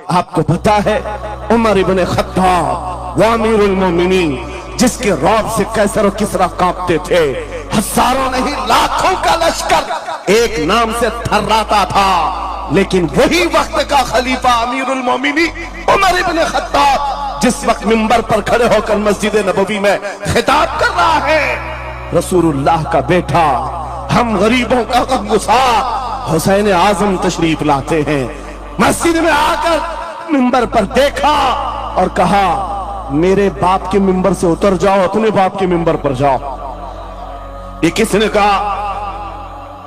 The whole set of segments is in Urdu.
آپ کو پتا ہے عمر ابن خطاب وہ امیر المومنین جس کے رعب سے قیصر و کسریٰ کانپتے تھے، ہزاروں نہیں لاکھوں کا لشکر ایک نام سے تھراتا تھا، لیکن وہی وقت کا خلیفہ امیر المومنین عمر ابن خطاب جس وقت منبر پر کھڑے ہو کر مسجد نبوی میں خطاب کر رہا ہے، رسول اللہ کا بیٹا، ہم غریبوں کا غمگسار حسین اعظم تشریف لاتے ہیں، مسجد میں آ کر منبر پر دیکھا اور کہا میرے باپ کے منبر سے اتر جاؤ، اپنے باپ کے منبر پر جاؤ۔ یہ کس نے کہا؟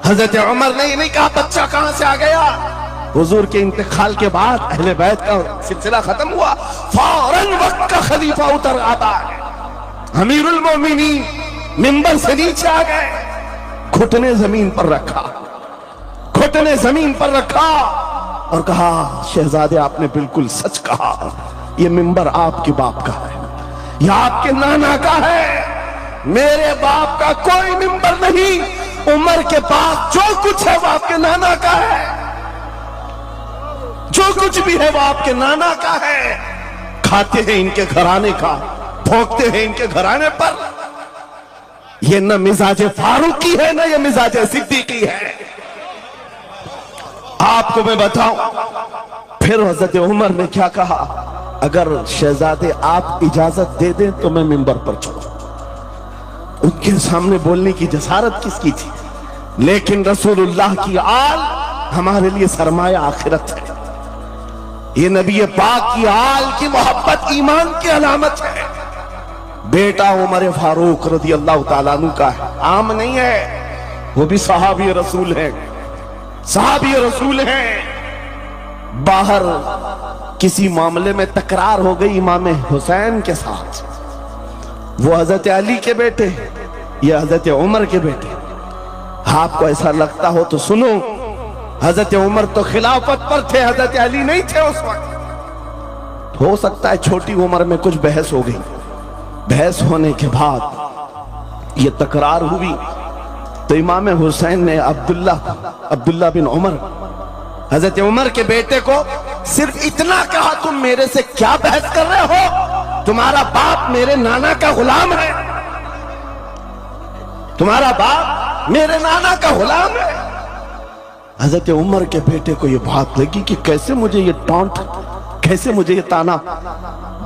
حضرت عمر نے یہ نہیں کہا بچہ کہاں سے آ گیا۔ حضور کے انتقال کے بعد اہل بیت کا سلسلہ ختم ہوا، فوراً وقت کا خلیفہ اتر آتا ہے، امیر المومنین منبر سے نیچے آ گئے، گھٹنے زمین پر رکھا، گھٹنے زمین پر رکھا اور کہا شہزادے آپ نے بالکل سچ کہا، یہ منبر آپ کے باپ کا ہے، یہ آپ کے نانا کا ہے، میرے باپ کا کوئی منبر نہیں، عمر کے پاس جو کچھ ہے وہ آپ کے نانا کا ہے، جو کچھ بھی ہے وہ آپ کے نانا کا ہے، کھاتے ہیں ان کے گھرانے کا، بھونکتے ہیں ان کے گھرانے پر، یہ نہ مزاج فاروقی ہے نہ یہ مزاج صدیقی ہے۔ آپ کو میں بتاؤں پھر حضرت عمر نے کیا کہا، اگر شہزادے آپ اجازت دے دیں تو میں منبر پر چڑھوں۔ ان کے سامنے بولنے کی جسارت کس کی تھی؟ لیکن رسول اللہ کی آل ہمارے لیے سرمایہ آخرت ہے، یہ نبی پاک کی آل کی محبت ایمان کی علامت ہے۔ بیٹا عمر فاروق رضی اللہ تعالیٰ عنہ کا ہے، عام نہیں ہے، وہ بھی صحابی رسول ہیں، صحابی رسول ہیں۔ باہر کسی معاملے میں تکرار ہو گئی امام حسین کے ساتھ، وہ حضرت علی کے بیٹے یا حضرت عمر کے بیٹے، آپ کو ایسا لگتا ہو تو سنو، حضرت عمر تو خلافت پر تھے، حضرت علی نہیں تھے اس وقت۔ ہو سکتا ہے چھوٹی عمر میں کچھ بحث ہو گئی، بحث ہونے کے بعد یہ تکرار ہوئی تو امام حسین نے عبداللہ بن عمر حضرت عمر کے بیٹے کو صرف اتنا کہا، تم میرے سے کیا بحث کر رہے ہو؟ تمہارا باپ میرے نانا کا غلام ہے، تمہارا باپ میرے نانا کا غلام ہے۔ حضرت عمر کے بیٹے کو یہ بات لگی کہ کیسے مجھے یہ ٹانٹ، کیسے مجھے یہ تانا،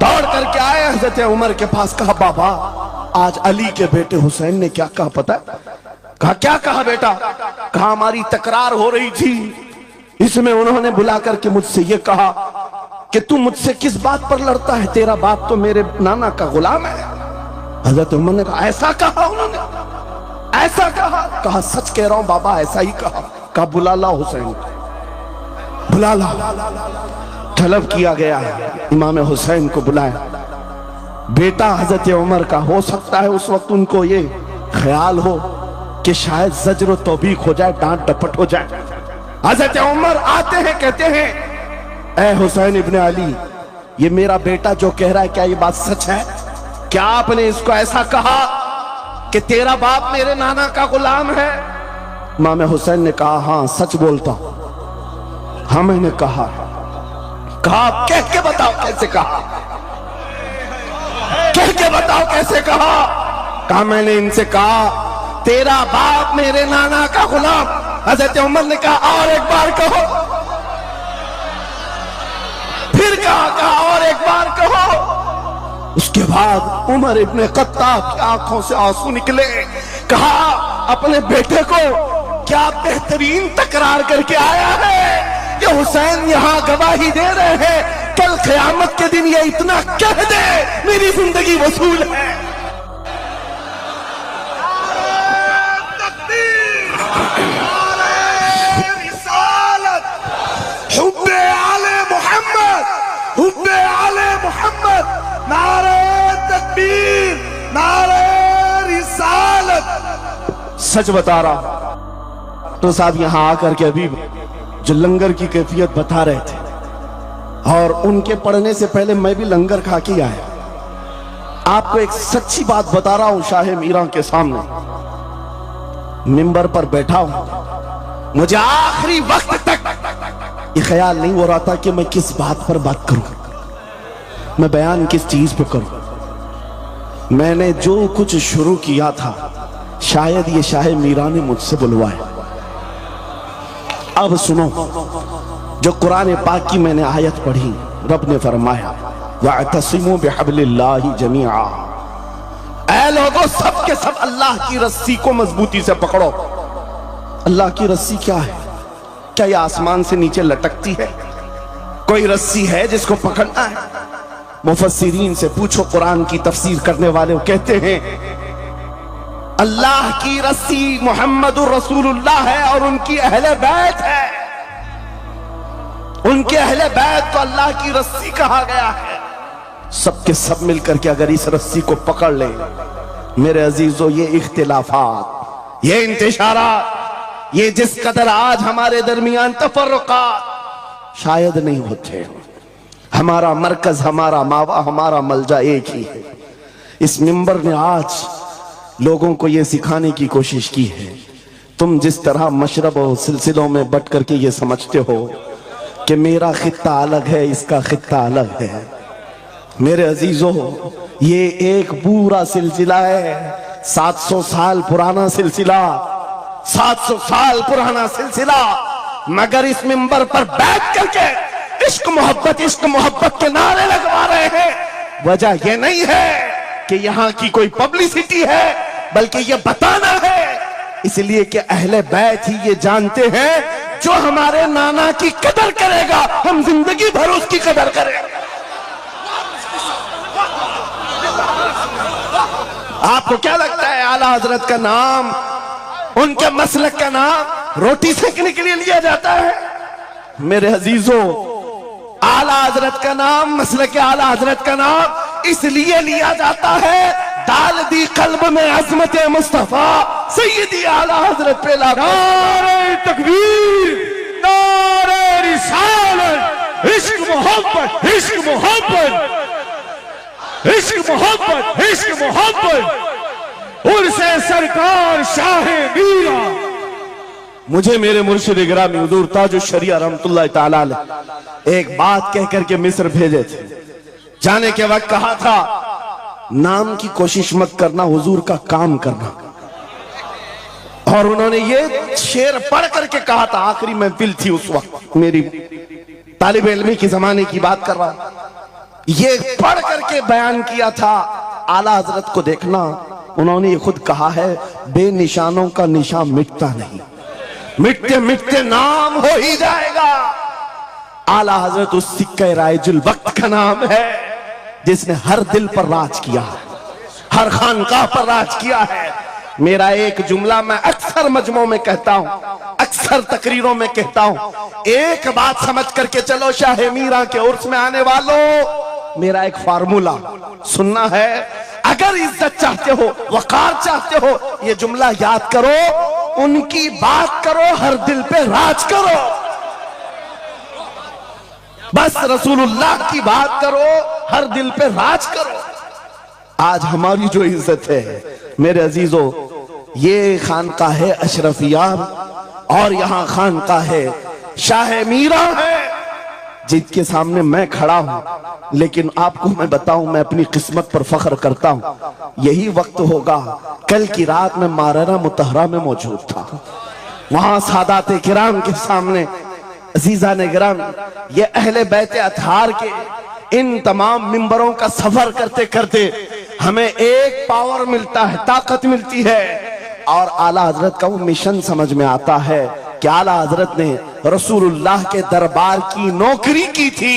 دوڑ کر کے آئے حضرت عمر کے پاس، کہا بابا آج علی کے بیٹے حسین نے کیا کہا پتہ ہے؟ کہا کیا کہا بیٹا؟ کہا ہماری تکرار ہو رہی تھی، اس میں انہوں نے بلا کر کے مجھ سے یہ کہا کہ تم مجھ سے کس بات پر لڑتا ہے، تیرا باپ تو میرے نانا کا غلام ہے۔ حضرت عمر نے کہا ایسا کہا انہوں نے، ایسا کہا؟ کہا سچ کہہ رہا ہوں بابا ایسا ہی کہا۔ کہا بلا لا حسین، بلا لا۔ طلب کیا گیا، امام حسین کو بلایا، بیٹا حضرت عمر کا، ہو سکتا ہے اس وقت ان کو یہ خیال ہو کہ شاید زجر و توبیخ ہو جائے، ڈانٹ ڈپٹ ہو جائے۔ حضرت عمر آتے ہیں، کہتے ہیں اے حسین ابن علی، یہ میرا بیٹا جو کہہ رہا ہے کیا یہ بات سچ ہے؟ کیا آپ نے اس کو ایسا کہا کہ تیرا باپ میرے نانا کا غلام ہے؟ امام حسین نے کہا ہاں سچ بولتا ہوں، ہاں میں نے کہا۔ کہا کہہ کے بتاؤ کیسے کہا، کہہ کے بتاؤ کیسے کہا؟ کہا میں نے ان سے کہا تیرا باپ میرے نانا کا غلام۔ حضرت عمر نے کہا اور ایک بار کہو، پھر کہا اور ایک بار کہو۔ اس کے بعد عمر ابن خطاب کی آنکھوں سے آنسو نکلے، کہا اپنے بیٹے کو کیا بہترین تکرار کر کے آیا ہے کہ حسین یہاں گواہی دے رہے ہیں، کل قیامت کے دن یہ اتنا کہہ دے میری زندگی وصول ہے۔ حب آل محمد، حب آل محمد، نعرہ تکبیر، نعرہ رسالت۔ سچ بتا رہا تو صاحب یہاں آ کر کے ابھی جو لنگر کی کیفیت بتا رہے تھے، اور ان کے پڑھنے سے پہلے میں بھی لنگر کھا کے آیا۔ آپ کو ایک سچی بات بتا رہا ہوں، شاہ میران کے سامنے منبر پر بیٹھا ہوں، مجھے آخری وقت تک یہ خیال نہیں ہو رہا تھا کہ میں کس بات پر بات کروں، میں بیان کس چیز پہ کروں۔ میں نے جو کچھ شروع کیا تھا شاید یہ شاہ میرا نے مجھ سے بلوایا۔ اب سنو، جو قرآن پاک کی میں نے آیت پڑھی، رب نے فرمایا وَاعْتَصِمُوا بِحَبْلِ اللَّهِ جَمِيعًا، اے لوگو سب کے سب اللہ کی رسی کو مضبوطی سے پکڑو۔ اللہ کی رسی کیا ہے؟ کیا یہ آسمان سے نیچے لٹکتی ہے؟ کوئی رسی ہے جس کو پکڑنا ہے؟ مفسرین سے پوچھو، قرآن کی تفسیر کرنے والے کہتے ہیں اللہ کی رسی محمد الرسول اللہ ہے اور ان کی اہل بیت ہے۔ ان کے اہل بیت کو اللہ کی رسی کہا گیا ہے۔ سب کے سب مل کر کے اگر اس رسی کو پکڑ لیں، میرے عزیزو، یہ اختلافات، یہ انتشارات، یہ جس قدر آج ہمارے درمیان تفرقات شاید نہیں ہوتے۔ ہمارا مرکز، ہمارا ماوا، ہمارا ملجا ایک ہی ہے۔ اس منبر نے آج لوگوں کو یہ سکھانے کی کوشش کی ہے، تم جس طرح مشرب و سلسلوں میں بٹ کر کے یہ سمجھتے ہو کہ میرا خطہ الگ ہے، اس کا خطہ الگ ہے، میرے عزیزو یہ ایک پورا سلسلہ ہے، 700 سال پرانا سلسلہ، 700 سال پرانا سلسلہ، مگر اس منبر پر بیٹھ کر کے عشق محبت کے نعرے لگوا رہے ہیں۔ وجہ یہ نہیں ہے کہ یہاں کی کوئی پبلسٹی ہے، بلکہ یہ بتانا ہے اس لیے کہ اہل بیت ہی یہ جانتے ہیں جو ہمارے نانا کی قدر کرے گا ہم زندگی بھر اس کی قدر کریں گے۔ آپ کو کیا لگتا ہے اعلیٰ حضرت کا نام، ان کے مسلک کا نام روٹی سیکنے کے لیے لیا جاتا ہے؟ میرے عزیزو، اعلیٰ حضرت کا نام، مسلک اعلیٰ حضرت کا نام اس لیے لیا جاتا ہے ڈال دی قلب میں عظمت مصطفیٰ سیدی اعلیٰ حضرت پہ نعرہ تکبیر، نعرہ رسالت، عشق محبت، عشق محبت، عشق محبت، عشق محبت، عرس سرکار شاہ میرا۔ مجھے میرے مرشد گرامی حضور تاج الشریعہ رحمت اللہ تعالیٰ علیہ ایک بات کہہ کر کے مصر بھیجے تھے، جانے کے وقت کہا تھا نام کی کوشش مت کرنا، حضور کا کام کرنا۔ اور انہوں نے یہ شعر پڑھ کر کے کہا تھا، آخری محفل تھی اس وقت، میری طالب علمی کی زمانے کی بات کر رہا، یہ پڑھ کر کے بیان کیا تھا اعلیٰ حضرت کو دیکھنا۔ انہوں نے یہ خود کہا ہے بے نشانوں کا نشان مٹتا نہیں، مٹتے مٹتے نام ہو ہی جائے گا۔ اعلیٰ حضرت اس سکہ رائج الوقت کا نام ہے جس نے ہر دل پر راج کیا ہے، ہر خانقاہ پر راج کیا ہے۔ میرا ایک جملہ میں اکثر مجمعوں میں کہتا ہوں، اکثر تقریروں میں کہتا ہوں، ایک بات سمجھ کر کے چلو شاہ میرا کے عرس میں آنے والوں، میرا ایک فارمولہ سننا ہے، اگر عزت چاہتے ہو، وقار چاہتے ہو، یہ جملہ یاد کرو، ان کی بات کرو، ہر دل پہ راج کرو، بس رسول اللہ کی بات کرو، ہر دل پہ راج کرو۔ آج ہماری جو عزت ہے میرے عزیزو، یہ خانقاہ ہے اشرفیہ اور یہاں خانقاہ ہے شاہ میرا ہے، جن کے سامنے میں کھڑا ہوں۔ لیکن آپ کو میں بتاؤں، میں اپنی قسمت پر فخر کرتا ہوں، یہی وقت ہوگا، کل کی رات میں ماررہ مطہرہ میں موجود تھا، وہاں سادات کرام کے سامنے عزیزان گرامی، یہ اہل بیت اطہار کے ان تمام منبروں کا سفر کرتے کرتے ہمیں ایک پاور ملتا ہے، طاقت ملتی ہے، اور اعلیٰ حضرت کا وہ مشن سمجھ میں آتا ہے کہ اعلیٰ حضرت نے رسول اللہ کے دربار کی نوکری کی تھی۔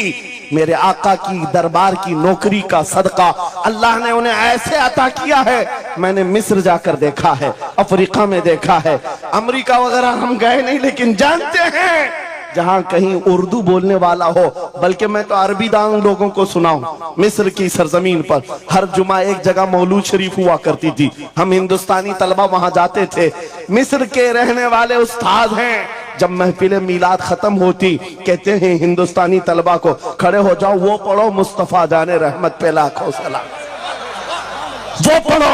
میرے آقا کی دربار کی نوکری کا صدقہ اللہ نے انہیں ایسے عطا کیا ہے، میں نے مصر جا کر دیکھا ہے، افریقہ میں دیکھا ہے، امریکہ وغیرہ ہم گئے نہیں، لیکن جانتے ہیں جہاں کہیں اردو بولنے والا ہو، بلکہ میں تو عربی دان لوگوں کو سناؤں، مصر کی سرزمین پر ہر جمعہ ایک جگہ مولود شریف ہوا کرتی تھی، ہم ہندوستانی طلبہ وہاں جاتے تھے، مصر کے رہنے والے استاد ہیں، جب محفل میلاد ختم ہوتی کہتے ہیں ہندوستانی طلبہ کو کھڑے ہو جاؤ، وہ پڑھو مصطفیٰ جان رحمت پہ لاکھوں سلام، وہ پڑھو